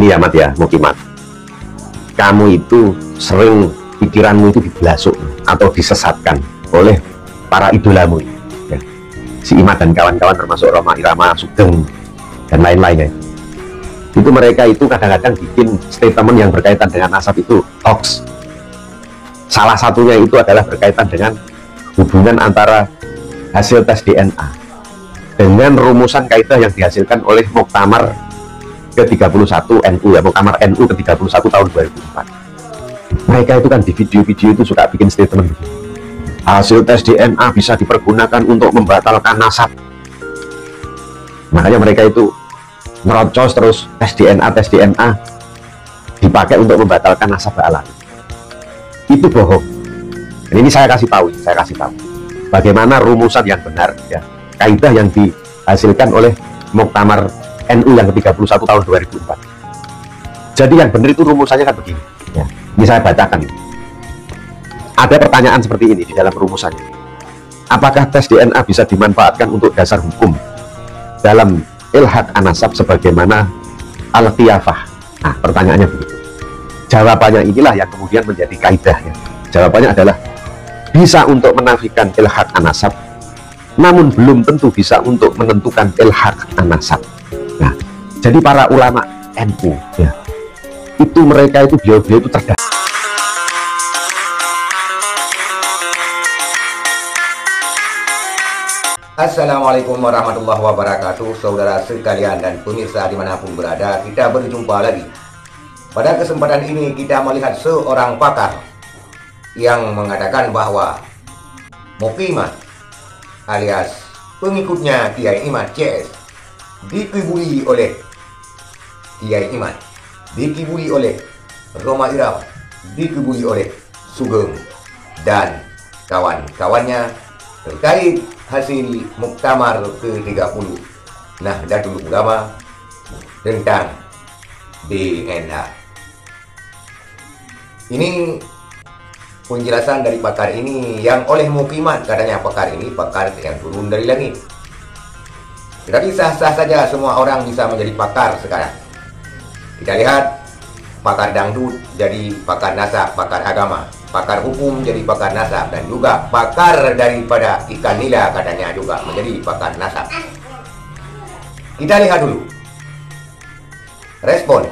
Gini ya Mat ya, Mukimat, kamu itu sering pikiranmu itu dibelasuk atau disesatkan oleh para idolamu ya. Si Imat dan kawan-kawan termasuk Rhoma Irama, Sugeng dan lain-lain ya. Itu mereka itu kadang-kadang bikin statement yang berkaitan dengan nasab itu hoax. Salah satunya itu adalah berkaitan dengan hubungan antara hasil tes DNA dengan rumusan kaidah yang dihasilkan oleh Muktamar ke-31 NU ya, Muktamar NU ke-31 tahun 2004. Mereka itu kan di video-video itu suka bikin statement hasil tes DNA bisa dipergunakan untuk membatalkan nasab. Makanya mereka itu merocos terus tes DNA dipakai untuk membatalkan nasab alami. Itu bohong. Dan ini saya kasih tahu bagaimana rumusan yang benar ya, kaidah yang dihasilkan oleh Muktamar NU yang ke-31 tahun 2004. Jadi yang benar itu rumusannya kan begini ya. Ini saya bacakan. Ada pertanyaan seperti ini di dalam rumusannya. Apakah tes DNA bisa dimanfaatkan untuk dasar hukum dalam ilhaq an-nasab sebagaimana al-qiyafah? Nah, pertanyaannya begitu. Jawabannya inilah yang kemudian menjadi kaidah ya. Jawabannya adalah bisa untuk menafikan ilhaq an-nasab, namun belum tentu bisa untuk menentukan ilhaq an-nasab. Nah, jadi para ulama NU ya, itu mereka itu beliau-beliau itu cerdas. Assalamualaikum warahmatullahi wabarakatuh, saudara sekalian dan pemirsa dimanapun berada, kita berjumpa lagi. Pada kesempatan ini kita melihat seorang pakar yang mengatakan bahwa Mukimat alias pengikutnya Kiai Imat CS dikibuli oleh Kiai Imat, dikibuli oleh Rhoma Irama, dikibuli oleh Sugeng dan kawan-kawannya terkait hasil Muktamar ke-30 Nahdlatul Ulama tentang DNA. Ini penjelasan dari pakar ini yang oleh Mukimat, katanya pakar ini pakar yang turun dari langit. Jadi sah-sah saja semua orang bisa menjadi pakar sekarang. Kita lihat pakar dangdut jadi pakar nasab, pakar agama, pakar hukum jadi pakar nasab, dan juga pakar daripada ikan nila katanya juga menjadi pakar nasab. Kita lihat dulu respon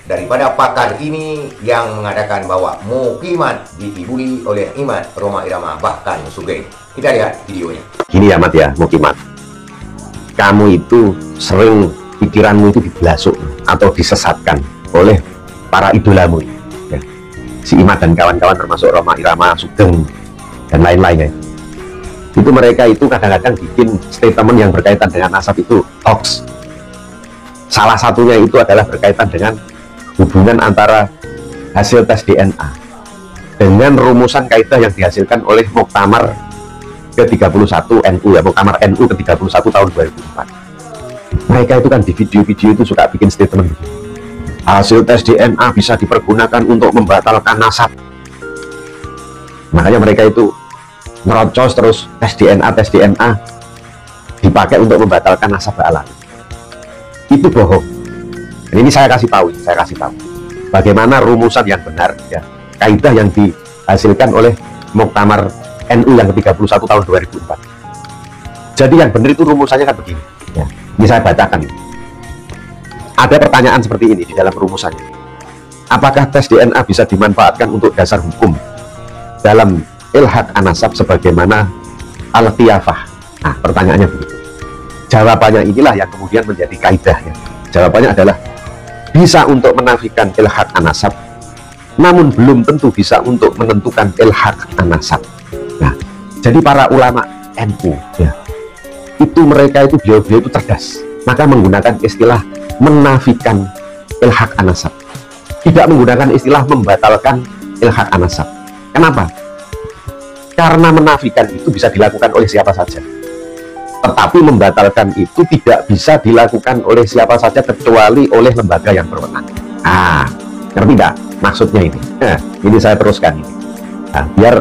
daripada pakar ini yang mengatakan bahwa Mukimat dikibuli oleh Imat, Rhoma Irama, bahkan Sugeng. Kita lihat videonya. Gini ya Mat ya, Mukimat, kamu itu sering pikiranmu itu dibelasuk atau disesatkan oleh para idolamu ya. Si Imat dan kawan-kawan termasuk Rhoma Irama, Sugeng dan lain-lain ya. Itu mereka itu kadang-kadang bikin statement yang berkaitan dengan nasab itu hoax. Salah satunya itu adalah berkaitan dengan hubungan antara hasil tes DNA dengan rumusan kaidah yang dihasilkan oleh Muktamar ke-31 NU ya, Muktamar NU ke-31 tahun 2004. Mereka itu kan di video-video itu suka bikin statement hasil tes DNA bisa dipergunakan untuk membatalkan nasab. Makanya mereka itu merocos terus tes DNA dipakai untuk membatalkan nasab alami. Itu bohong. Dan ini saya kasih tahu bagaimana rumusan yang benar ya, kaidah yang dihasilkan oleh Muktamar NU yang ke-31 tahun 2004. Jadi yang benar itu rumusannya kan begini ya. Ini saya bacakan. Ada pertanyaan seperti ini di dalam rumusannya. Apakah tes DNA bisa dimanfaatkan untuk dasar hukum dalam ilhaq an-nasab sebagaimana al-qiyafah? Nah, pertanyaannya begitu. Jawabannya inilah yang kemudian menjadi kaidah ya. Jawabannya adalah bisa untuk menafikan ilhaq an-nasab, namun belum tentu bisa untuk menentukan ilhaq an-nasab. Nah, jadi para ulama NU ya, itu mereka itu beliau-beliau itu cerdas, maka menggunakan istilah menafikan ilhaq an-nasab, tidak menggunakan istilah membatalkan ilhaq an-nasab. Kenapa? Karena menafikan itu bisa dilakukan oleh siapa saja, tetapi membatalkan itu tidak bisa dilakukan oleh siapa saja kecuali oleh lembaga yang berwenang. Ngerti nggak maksudnya ini? Ini saya teruskan ini. Biar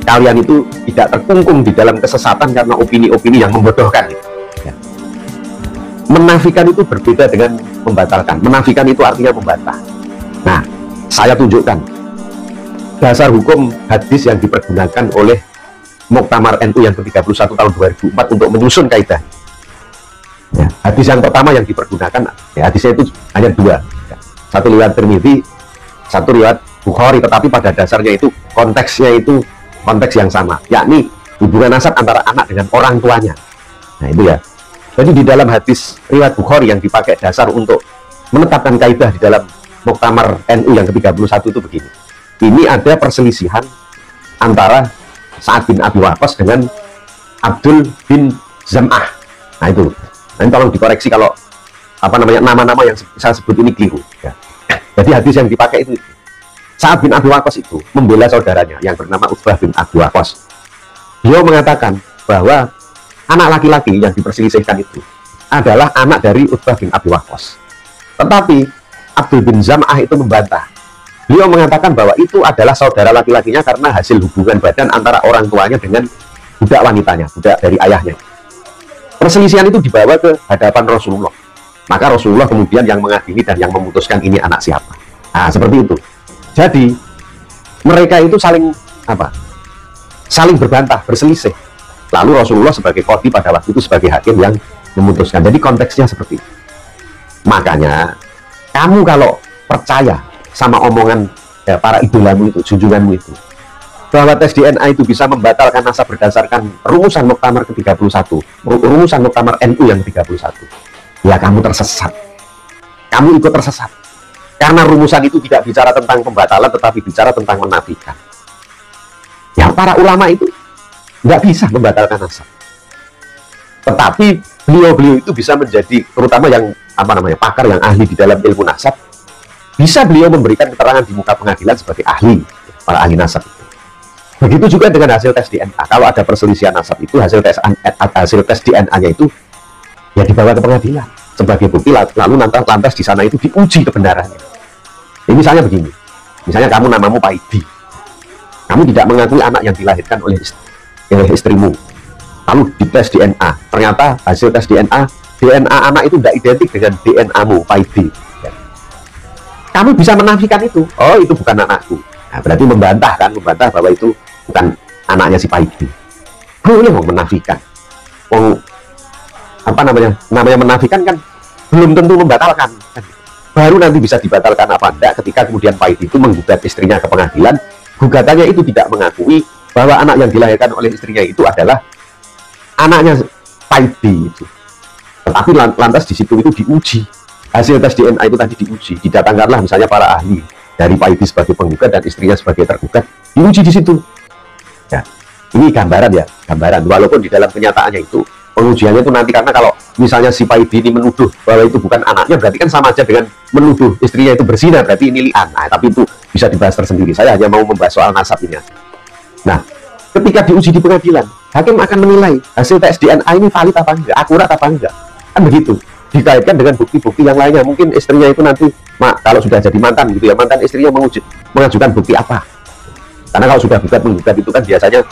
kalian itu tidak terkungkung di dalam kesesatan karena opini-opini yang membodohkan. Ya. menafikan itu berbeda dengan membatalkan. Menafikan itu artinya membantah. Nah, saya tunjukkan dasar hukum hadis yang dipergunakan oleh Muktamar NU yang ke-31 tahun 2004 untuk menyusun kaidah. Ya, hadis yang pertama yang dipergunakan, ya, hadisnya itu hanya dua. Ya, satu riwayat Tirmidzi, satu riwayat Bukhari, tetapi pada dasarnya itu konteksnya itu konteks yang sama, yakni hubungan nasab antara anak dengan orang tuanya. Nah itu ya. Jadi di dalam hadis riwayat Bukhari yang dipakai dasar untuk menetapkan kaidah di dalam Muktamar NU yang ke-31 itu begini. Ini ada perselisihan antara Sa'ad bin Abi Waqqas dengan Abdul bin Zam'ah. Nah itu. Nanti tolong dikoreksi kalau nama-nama yang saya sebut ini keliru. Ya. Jadi hadis yang dipakai itu Sa'ad bin Abi Waqqas itu membela saudaranya yang bernama Utsbah bin Abi Waqqas. Beliau mengatakan bahwa anak laki-laki yang diperselisihkan itu adalah anak dari Utsbah bin Abi Waqqas. Tetapi Abdul bin Zam'ah itu membantah. Beliau mengatakan bahwa itu adalah saudara laki-lakinya karena hasil hubungan badan antara orang tuanya dengan budak wanitanya, budak dari ayahnya. Perselisihan itu dibawa ke hadapan Rasulullah. Maka Rasulullah kemudian yang mengadili dan yang memutuskan ini anak siapa. Nah, seperti itu. Jadi mereka itu saling berbantah, berselisih. Lalu Rasulullah sebagai qadhi pada waktu itu sebagai hakim yang memutuskan. Jadi konteksnya seperti itu. Makanya kamu kalau percaya sama omongan para idolamu itu, junjunganmu itu, bahwa tes DNA itu bisa membatalkan nasab berdasarkan rumusan Muktamar ke-31, rumusan Muktamar NU yang ke-31, ya kamu tersesat. Kamu ikut tersesat. Karena rumusan itu tidak bicara tentang pembatalan, tetapi bicara tentang menafikan. Ya, para ulama itu nggak bisa membatalkan nasab. Tetapi beliau-beliau itu bisa menjadi, terutama yang pakar, yang ahli di dalam ilmu nasab, bisa beliau memberikan keterangan di muka pengadilan sebagai ahli, para ahli nasab itu. Begitu juga dengan hasil tes DNA. Kalau ada perselisihan nasab itu, hasil tes DNA-nya itu ya dibawa ke pengadilan sebagai bukti, lalu lantas di sana itu diuji kebenarannya. Ini misalnya begini, misalnya kamu namamu Pak Idi, kamu tidak mengakui anak yang dilahirkan oleh istrimu, lalu dites DNA, ternyata hasil tes DNA anak itu tidak identik dengan DNA-mu Pak Idi. Kamu bisa menafikan itu, oh itu bukan anakku. Nah, berarti membantah bahwa itu bukan anaknya si Pak Idi. Boleh mau menafikan. Namanya menafikan kan belum tentu membatalkan. Baru nanti bisa dibatalkan apa enggak ketika kemudian Pak Idi itu menggugat istrinya ke pengadilan. Gugatannya itu tidak mengakui bahwa anak yang dilahirkan oleh istrinya itu adalah anaknya Pak Idi itu. Tetapi lantas di situ itu diuji. Hasil tes DNA itu tadi diuji, didatangkanlah misalnya para ahli dari Pak Idi sebagai penggugat dan istrinya sebagai tergugat, diuji di situ. Ya, ini gambaran. Walaupun di dalam kenyataannya itu pengujiannya itu nanti, karena kalau misalnya si Pak Idi ini menuduh bahwa itu bukan anaknya, berarti kan sama aja dengan menuduh istrinya itu berzina, berarti ini li'an. Nah, tapi itu bisa dibahas tersendiri. Saya hanya mau membahas soal nasab ini. Nah, ketika diuji di pengadilan, hakim akan menilai hasil tes DNA ini valid apa enggak, akurat apa enggak, kan begitu. Dikaitkan dengan bukti-bukti yang lainnya. Mungkin istrinya itu nanti, kalau sudah jadi mantan gitu ya, mantan istrinya mengajukan bukti apa? Karena kalau sudah menggugat itu kan biasanya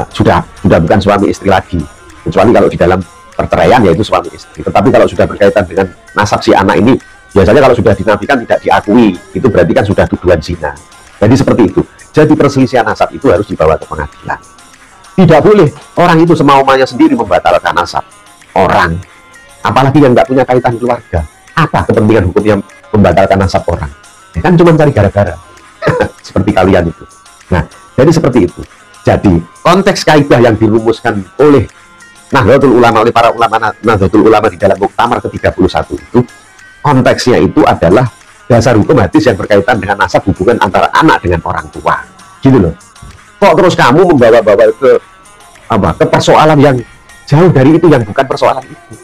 sudah bukan suami istri lagi, kecuali kalau di dalam perceraian yaitu suami istri. Tetapi kalau sudah berkaitan dengan nasab si anak ini, biasanya kalau sudah dinafikan tidak diakui, itu berarti kan sudah tuduhan zina. Jadi seperti itu. Jadi perselisihan nasab itu harus dibawa ke pengadilan. Tidak boleh orang itu semau-maunya sendiri membatalkan nasab orang. Apalagi yang nggak punya kaitan keluarga. Apa kepentingan hukumnya membatalkan nasab orang? Ya kan cuma cari gara-gara. Seperti kalian itu. Nah, jadi seperti itu. Jadi konteks kaidah yang dirumuskan oleh Nahdlatul Ulama, oleh para ulama Nahdlatul Ulama di dalam Muktamar ke-31 itu, konteksnya itu adalah dasar hukum hadis yang berkaitan dengan nasab, hubungan antara anak dengan orang tua. Gitu loh. Kok terus kamu membawa-bawa ke persoalan yang jauh dari itu, yang bukan persoalan itu.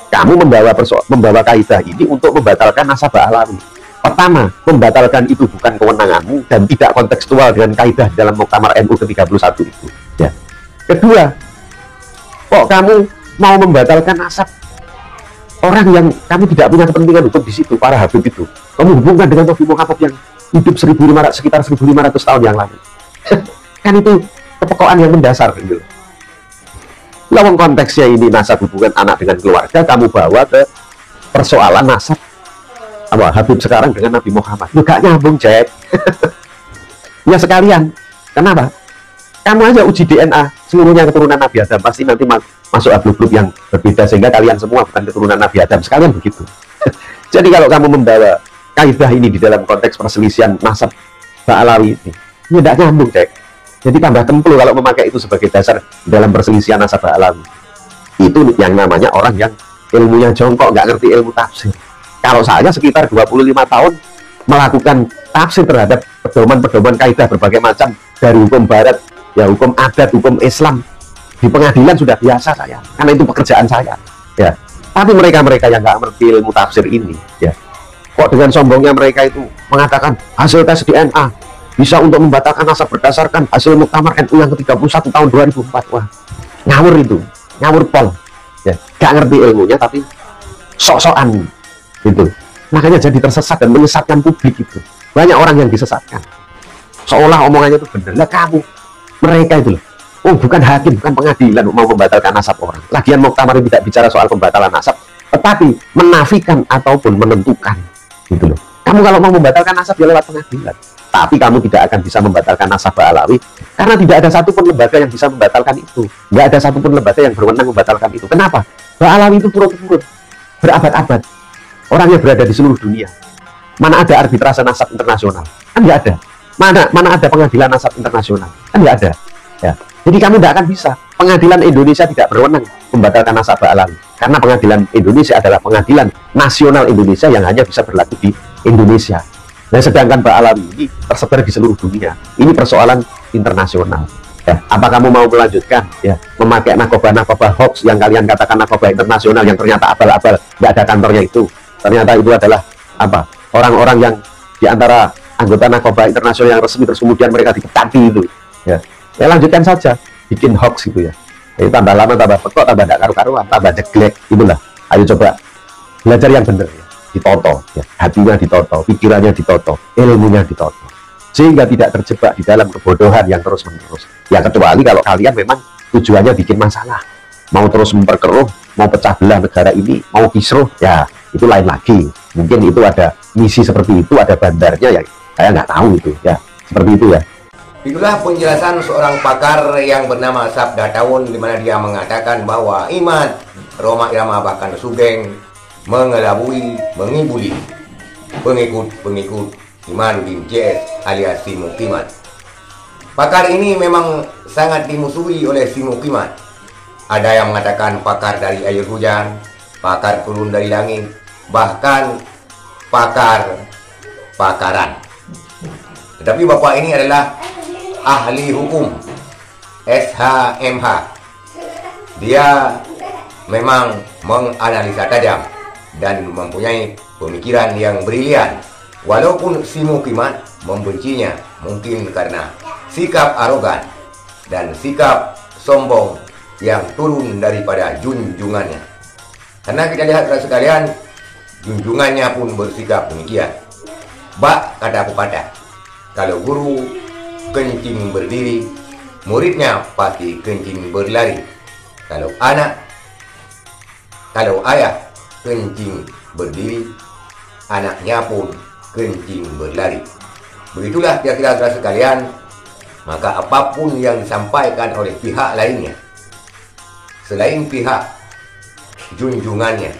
Kamu membawa kaidah ini untuk membatalkan nasabah alami. Pertama, membatalkan itu bukan kewenanganmu dan tidak kontekstual dengan kaidah dalam Muktamar NU ke-31 itu. Ya. Kedua, kok kamu mau membatalkan nasab orang yang kamu tidak punya kepentingan hukum di situ, para habib itu. Kamu hubungkan dengan Nabi Muhammad yang hidup sekitar 1500 tahun yang lalu. Kan itu kepekoan yang mendasar gitu. Lawang konteksnya ini nasab hubungan anak dengan keluarga, kamu bawa ke persoalan nasab Habib sekarang dengan Nabi Muhammad. Lu gak nyambung, Jack. Ya sekalian. Kenapa? Kamu aja uji DNA seluruhnya keturunan Nabi Adam, pasti nanti masuk grup yang berbeda, sehingga kalian semua bukan keturunan Nabi Adam. Sekalian begitu. Jadi kalau kamu membawa kaidah ini di dalam konteks perselisihan nasab Ba'alawi ini, ya tidak nyambung, Jack. Jadi tambah tempel kalau memakai itu sebagai dasar dalam perselisihan nasab Ba'alawi. Itu yang namanya orang yang ilmunya jongkok, nggak ngerti ilmu tafsir. Kalau saya sekitar 25 tahun melakukan tafsir terhadap pedoman-pedoman kaidah berbagai macam, dari hukum barat, ya hukum adat, hukum Islam, di pengadilan sudah biasa saya, karena itu pekerjaan saya, ya. Tapi mereka-mereka yang nggak ngerti ilmu tafsir ini, ya, kok dengan sombongnya mereka itu mengatakan hasil tes DNA bisa untuk membatalkan nasab berdasarkan hasil Muktamar NU yang ke-31 tahun 2004. Wah, ngawur itu, ngawur pol, ya, nggak ngerti ilmunya tapi sok-sokan gitu. Makanya jadi tersesat dan menyesatkan publik itu. Banyak orang yang disesatkan seolah omongannya itu benar. Lah kamu, mereka itu loh, oh bukan hakim, bukan pengadilan mau membatalkan nasab orang. Lagian Muktamar tidak bicara soal pembatalan nasab, tetapi menafikan ataupun menentukan gitu loh. Kamu kalau mau membatalkan nasab ya lewat pengadilan, tapi kamu tidak akan bisa membatalkan nasab Ba'alawi karena tidak ada satupun lembaga yang bisa membatalkan itu. Nggak ada satupun lembaga yang berwenang membatalkan itu. Kenapa? Ba'alawi itu turun-turun berabad-abad, orangnya berada di seluruh dunia. Mana ada arbitrase nasab internasional? Kan nggak ada. Mana ada pengadilan nasab internasional? Kan nggak ada. Ya. Jadi kamu tidak akan bisa. Pengadilan Indonesia tidak berwenang membatalkan nasab Ba'alawi karena pengadilan Indonesia adalah pengadilan nasional Indonesia yang hanya bisa berlaku di Indonesia. Nah, sedangkan Ba'alawi ini tersebar di seluruh dunia. Ini persoalan internasional. Ya, apa kamu mau melanjutkan ya memakai nakoba hoax yang kalian katakan nakoba internasional yang ternyata abal-abal, nggak ada kantornya itu. Ternyata itu adalah apa? Orang-orang yang diantara anggota nakoba internasional yang resmi, terus kemudian mereka dipecati itu. Ya, lanjutkan saja, bikin hoax gitu ya. Jadi tambah lama tambah pekok, tambah tidak karu-karuan, tambah jeglek, itulah. Ayo coba belajar yang benar ya. Ditoto, ya. Hatinya ditoto, pikirannya ditoto, ilmunya ditoto, sehingga tidak terjebak di dalam kebodohan yang terus-menerus. Ya kecuali kalau kalian memang tujuannya bikin masalah, mau terus memperkeruh, mau pecah belah negara ini, mau kisruh, ya itu lain lagi. Mungkin itu ada misi seperti itu, ada bandarnya, ya saya nggak tahu itu, ya seperti itu ya. Itulah penjelasan seorang pakar yang bernama Sabda Tawun, di mana dia mengatakan bahwa iman Roma Irama bahkan Sugeng mengelabui, mengibuli pengikut-pengikut Imanuddin JS alias Si Mukiman. Pakar ini memang sangat dimusuhi oleh Si Mukiman. Ada yang mengatakan pakar dari air hujan, pakar turun dari langit, bahkan pakar-pakaran. Tetapi bapak ini adalah ahli hukum SHMH. Dia memang menganalisa tajam dan mempunyai pemikiran yang brilian. Walaupun Si Mukiman membencinya mungkin karena sikap arogan dan sikap sombong yang turun daripada junjungannya. Karena kita lihat sekalian, junjungannya pun bersikap demikian. Bak kata pepatah, kalau guru kencing berdiri, muridnya pasti kencing berlari. Kalau ayah kencing berdiri, anaknya pun kencing berlari. Begitulah kira-kira saudara sekalian. Maka apapun yang disampaikan oleh pihak lainnya selain pihak junjungannya,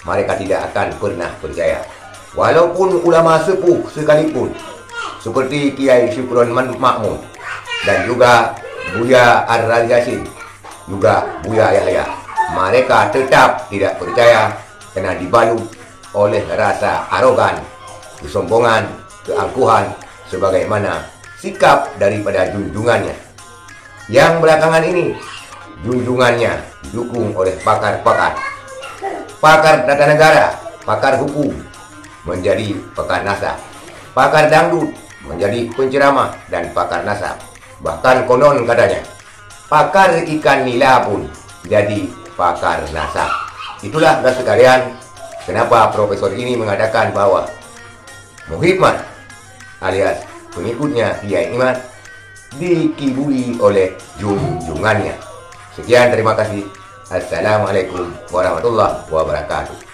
mereka tidak akan pernah percaya. Walaupun ulama sepuh sekalipun seperti Kiai Syukron Makmum dan juga Buya Ar-Razi, juga Buya Yahya, mereka tetap tidak percaya karena dibalut oleh rasa arogan, kesombongan, keangkuhan, sebagaimana sikap daripada junjungannya. Yang belakangan ini junjungannya didukung oleh pakar-pakar, pakar tata negara, pakar hukum menjadi pakar nasab, pakar dangdut menjadi penceramah dan pakar nasab. Bahkan konon katanya pakar ikan nila pun jadi pakar nasab. Itulah saudara sekalian, kenapa profesor ini mengatakan bahwa Muhibman alias pengikutnya Kiai Iman dikibuli oleh junjungannya. Sekian, terima kasih. Assalamualaikum warahmatullahi wabarakatuh.